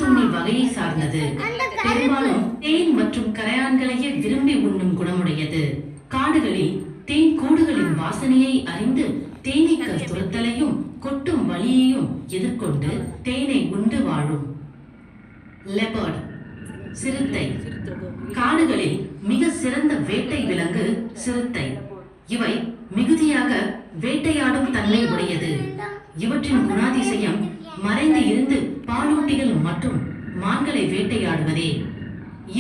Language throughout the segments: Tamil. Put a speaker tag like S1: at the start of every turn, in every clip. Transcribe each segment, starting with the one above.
S1: மரத்துண்ணி வகையை சார்ந்தது. பெரும்பாலும் தேன் மற்றும் கரையான்களையே விரும்பி உண்ணும் குணமுடையது. காடுகளில் தேன் கூடுகளின் வாசனையை அறிந்து தேனீக்கள் துரத்தலையும் கொட்டும் வலியையும் எதிர்கொண்டு தேனை உண்டு வாழும். லெபர்ட், சிறுத்தை. காடுகளில் மிக சிறந்த வேட்டை விலங்கு சிறுத்தை. இவை மிகுதியாக வேட்டையாடும் தன்மை உடையது. இவற்றின் குணாதிசயம் மறைந்து இருந்து பாலூட்டிகள் மற்றும் மான்களை வேட்டையாடுவதே.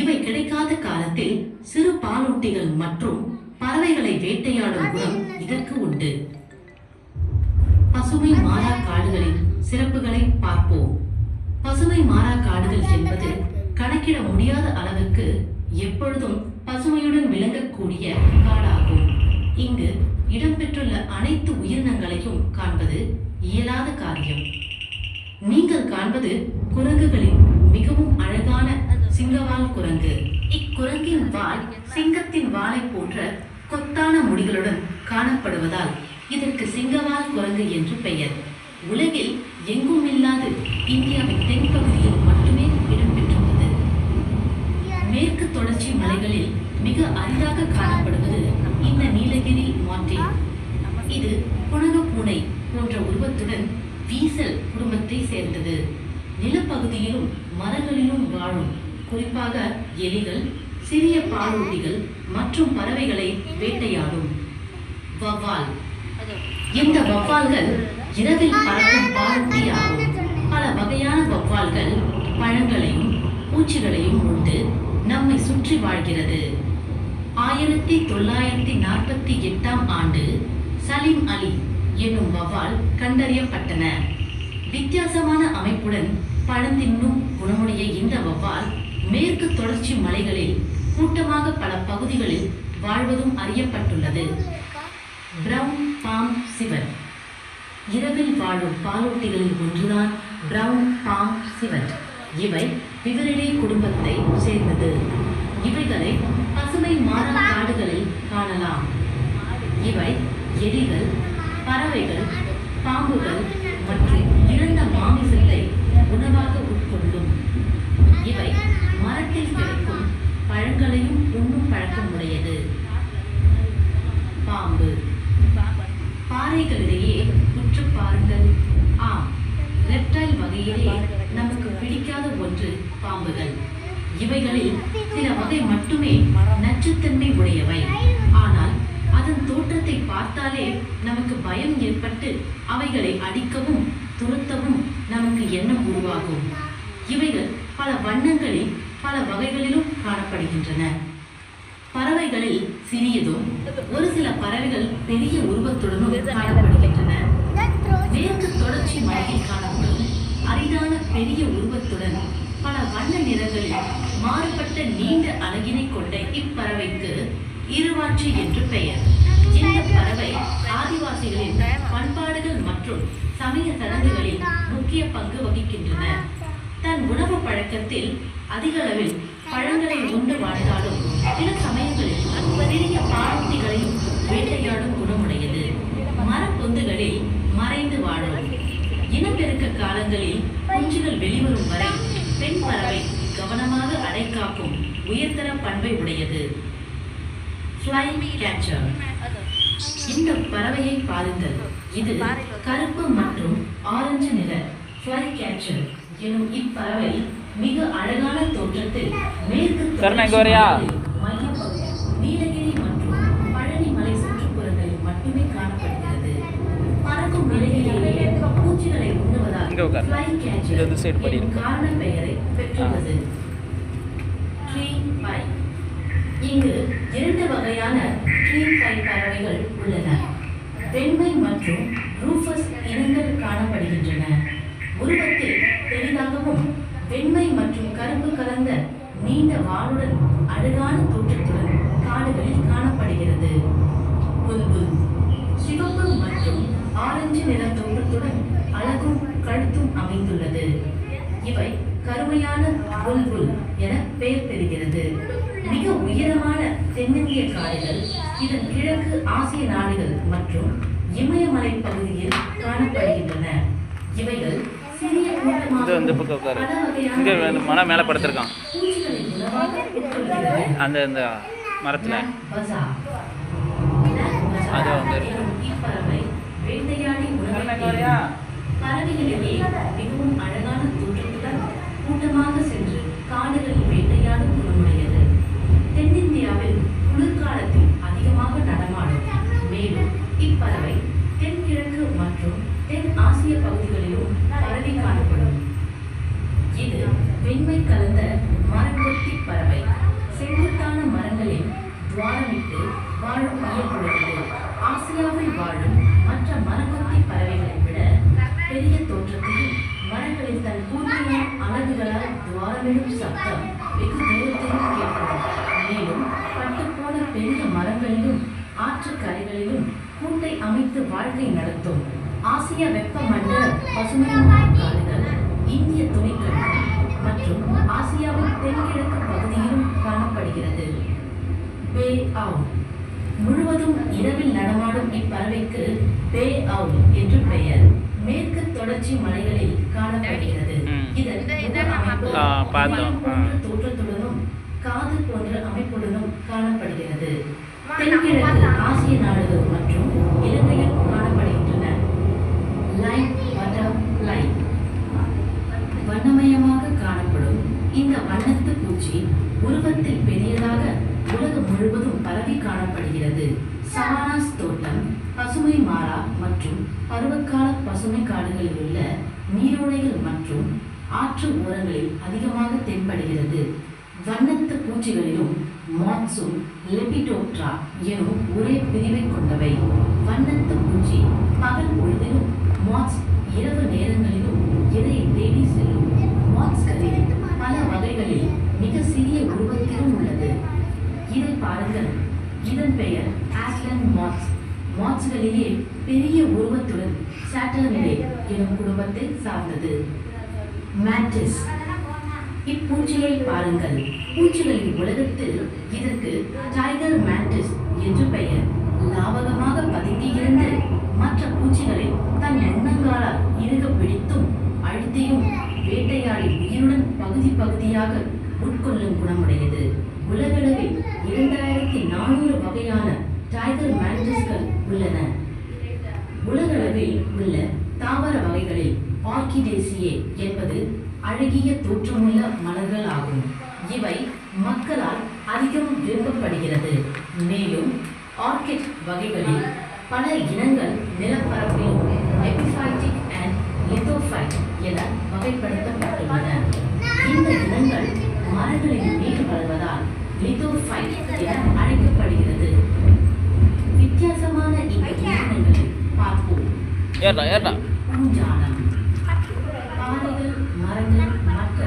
S1: இவை கிடைக்காத காலத்தில் சிறு பாலூட்டிகள் மற்றும் பறவைகளை வேட்டையாடும் குணம் இதற்கு உண்டு. பசுமை மாறா காடுகளின் சிறப்புகளை பார்ப்போம். பசுமை மாறா காடுகள் என்பது கணக்கிட முடியாத அளவுக்கு எப்பொழுதும் பசுமையுடன் விளங்கக்கூடிய காடாகும். இங்கு இடம்பெற்றுள்ள அனைத்து உயிரினங்களையும் காண்பது இயலாத காரியம். நீங்கள் காண்பது குரங்குகளின் மிகவும் அழகான சிங்கவால் குரங்கு. இக்குரங்கின் வால் சிங்கத்தின் வாலை போன்ற கொத்தான முடிகளுடன் காணப்படுவதால் இதற்கு சிங்கவால் குரங்கு என்று பெயர். உலகில் எங்கும் இல்லாது இந்தியாவின் தென்பகுதியில் மட்டுமே இடம்பெற்றுள்ளது. மேற்கு தொடர்ச்சி மலைகளில் மிக அரிதாக காணப்படுவது இந்த நீலகிரி மான்டேன். இது புனக பூனை போன்ற உருவத்துடன் வீசல் குடும்பத்தை சேர்ந்தது. நிலப்பகுதியிலும் மரங்களிலும் வாழும் குறிப்பாக எலிகள், சிறிய பாலூட்டிகள் மற்றும் பறவைகளை வேட்டையாடும். வவ்வால். இந்த வவ்வால்கள் இரவில் பறக்கும் பாலூட்டி ஆகும். பல வகையான வவ்வால்கள் பழங்களையும் பூச்சிகளையும் உண்டு நம்மை சுற்றி வாழ்கிறது. 1948 ஆண்டு சலீம் அலி என்னும் வவ்வால் கண்டறியப்பட்டன. வித்தியாசமான அமைப்புடன் பழந்தின்னும் குணமுடைய இந்த வவ்வால் மேற்கு தொடர்ச்சி மலைகளில் கூட்டமாக பல பகுதிகளில் வாழ்வதும் அறியப்பட்டுள்ளது. Brown bomb சிவட். இரவில் வாழும் பாலூட்டிகளில் ஒன்றுதான் பிரவுன் பாம் சிவட். இவை விவரிடே குடும்பத்தை சேர்ந்தது. இவைகளை பசுமை மாறா காடுகளில் காணலாம். இவை எலிகள், பறவைகள், பாம்புகள் மற்றும் இறந்த மாமிசத்தை உணவாக உட்கொள்ளும். இவை மரத்தில் கிடைக்கும் பழங்களையும் உண்ணும் பழக்கம் உடையது. பாம்பு. பாறைகளிடையே உற்று பாருங்கள். ஆம், ரெப்டைல் வகையிலே நமக்கு பிடிக்காத ஒன்று பாம்புகள். இவைகளில் சில வகை மட்டுமே நச்சுத்தன்மை உடையவை. ஆனால் அதன் தோற்றத்தை பார்த்தாலே நமக்கு பயம் ஏற்பட்டு அவைகளை அடிக்கவும் துரத்தவும் நமக்கு எண்ணம் உருவாகும். இவைகள் பல வண்ணங்களில் பல வகைகளிலும் காணப்படுகின்றன. பறவைகளில் சிறியதும் ஒரு சில பறவைகள் பெரிய உருவத்துடனும் காணப்படுகின்றன. மேற்கு தொடர்ச்சி மலையில் காணப்படும் அரிதான பெரிய உருவத்துடன் பல வண்ண நிறங்களில் மாறுபட்ட நீண்ட அலகினை கொண்ட இப்பறவைக்கு இருவாட்சி என்று பெயர். இந்த பறவை ஆதிவாசிகளின் பண்பாடுகள் மற்றும் சமய சடங்குகளில் முக்கிய பங்கு வகிக்கின்றன. தன் உணவு பழக்கத்தில் அதிக அளவில் பழங்களை உண்டு வாழ்ந்தாலும் சில சமயங்களில் சிறிய பாலூட்டிகளையும் வேட்டையாடும் குணமுடையது. மரப்பொந்துகளில் மறைந்து வாழும். இனப்பெருக்க காலங்களில் குஞ்சுகள் வெளிவரும் வரை பெண் பறவை கவனமாக அடைக்காக்கும் உயர்தர பண்பை உடையது. Fly catcher. இந்த பறவையை பாருங்கள். இது கருப்பு மற்றும் ஆரஞ்சு நிற ஃப்ளை கேச்சர் எனும் இப்பறவை மிக அழகான தோற்றத்தில் மேற்கு நீலகிரி மற்றும் பழனி மலை சுற்றுப்புறங்களில் மட்டுமே காணப்படுகிறது. பறக்கும் நிலையிலேயே பூச்சிகளை உண்ணுவதால் ஃப்ளை கேச்சர் எனும் காரண பெயரை பெற்றுள்ளது. Tree pie. இங்கு 2 வகையான ட்ரீ பை பறவைகள் உள்ளன. வெண்மை மற்றும் ரூஃபஸ் இனங்கள் காணப்படுகின்றன. உருவத்தில் பெரிதாகவும் வெண்மை மற்றும் கருப்பு கலந்த நீண்ட வாளுடன் அழகான தோற்றத்துடன் காடுகளில் காணப்படுகிறது. புல்புல். சிவப்பு மற்றும் ஆரஞ்சு நிற தோற்றத்துடன் அழகும் கழுத்தும் அமைந்துள்ளது. இவை கருமையான புல்புல் என பெயர் பெறுகிறது. மிக உயரமான தென்னிந்திய காடுகள் இதன் கிழக்கு ஆசிய நாடுகள் மற்றும் இமயமலை பகுதியில் காணப்படுகின்றன. இவைகள் சிறிய கூட்டமாக
S2: இது இந்த பக்கம் உட்காரு.
S1: பல வகையான
S2: இங்கே மலை மேலே படுத்திருக்கான்.
S1: பூச்சிகளை உணவாக உட்கொள்கிறது.
S2: அந்த மரத்தில் அது வந்து
S1: இப்பறவை வேட்டையாடி உணவை பறவைகளிடையே மிகவும் அழகான தோற்றத்துடன் கூட்டமாக சென்று காடுகளில் வேட்டையாடும் குணமுடையது. தென்னிந்தியாவில் குளிர்காலத்தில் அதிகமாக நடமாடும். மேலும் இப்பறவை தென்கிழக்கு மற்றும் தென் ஆசிய பகுதிகளிலும் பரவி காணப்படும். இது வெண்மை கலந்த மரங்கொத்தி பறவை. செங்குத்தான மரங்களில் துவாரமிட்டு வாழும் இயல்புடையது. ஆசியாவில் வாழும் மற்ற மரங்கொத்தி பறவைகளை விட பெரிய தோற்றத்தையும் மரங்களில் தன் கூர்மையான அலகுகளால் துவாரமிடும் சத்தம் வெகு தூரத்திலும் கேட்கும். மேலும் பட்டுப்போன பெரிய மரங்களிலும் ஆற்றுக்கரைகளிலும் கூட்டை அமைத்து வாழ்க்கை நடத்தும். ஆசிய வெப்பமண்டல பசுமையான காடுகள், இந்திய துணைக்கண்டம் மற்றும் ஆசியாவின் தென்கிழக்கு பகுதியிலும் காணப்படுகிறது. பே அவுல் முழுவதும் இரவில் நடமாடும் இப்பறவைக்கு பே அவுல் என்று பெயர். மேற்கு தொடர்ச்சி மலைகளில் காணப்படுகிறது. இதன் தோற்றத்துடனும் காது போன்ற அமைப்புடனும் காணப்படுகிறது. தென்கிழக்கு ஆசிய நாடுகள் மற்றும் இலங்கையில் காணப்படுகின்றன. லைன் பட்டர்ஃப்ளை வண்ணமயமாக காணப்படும் இந்த வண்ணத்து பூச்சி உருவத்தில் பெரியதாக உலகம் முழுவதும் பரவி காணப்படுகிறது. சவானாஸ் தோட்டம், பசுமை மாறா மற்றும் பருவகால பசுமை காடுகளில் உள்ள நீரோடைகள் மற்றும் ஆற்று ஓரங்களில் அதிகமாக தென்படுகிறது. வண்ணத்து பூச்சிகளிலும் மாட்ஸும் லெபிடோப்டரா எனும் ஒரே பிரிவை கொண்டவை. வண்ணத்து பூச்சி பகல் பொழுதிலும், மாட்ஸ் இரவு நேரங்களிலும் இரையை தேடி செல்லும். மாட்ஸ்களில் பல வகைகளில் மிக சிறிய உருவத்திலும் உள்ளது. இதை பாருங்கள். இதன் பெயர் ஆஸ்லன் மாட்ஸ். மாட்ஸ்களிலே பெரிய உருவத்துடன் சாட்டர்னிடே எனும் குடும்பத்தை சார்ந்தது. மேட்டிஸ் இப்பூச்சியை பாருங்கள். பூச்சிகளின் உலகத்தில் இதற்கு டைகர் மேட்டிஸ் என்று பெயர். லாவகமாக பதுங்கியிருந்து மற்ற பூச்சிகளை தன் முன்னங்காலால் இறுக பிடித்தும் அழுத்தியும் வேட்டையாடி உயிருடன் பகுதி பகுதியாக உட்கொள்ளும் குணமுடையது. உலகளவில் 2400 வகையான டைகர் மேட்டிஸ்கள் உள்ளன. உலகளவில் உள்ள தாவர வகைகளில் ஆர்கிடேசியே என்பது அழகிய தோற்றமுள்ள மலர்கள் ஆகும். இவை மக்களால் அதிகம் விரும்பப்படுகிறது. மேலும் ஆர்கிட் வகைகளில் பல இனங்கள் நிலப்பரப்பிலும் எபிஃபைட்டிக் அண்ட் லித்தோஃபைட் என வகைப்படுத்தப்பட்டுள்ளன. இந்த இனங்கள் மரங்களின் மேல் வளர்வதால் லித்தோஃபைட் என அழைக்கப்படுகிறது. வித்தியாசமான இந்த இனங்களை பார்ப்போம். பூஞ்சானம் பாறைகள், மரங்கள், மற்ற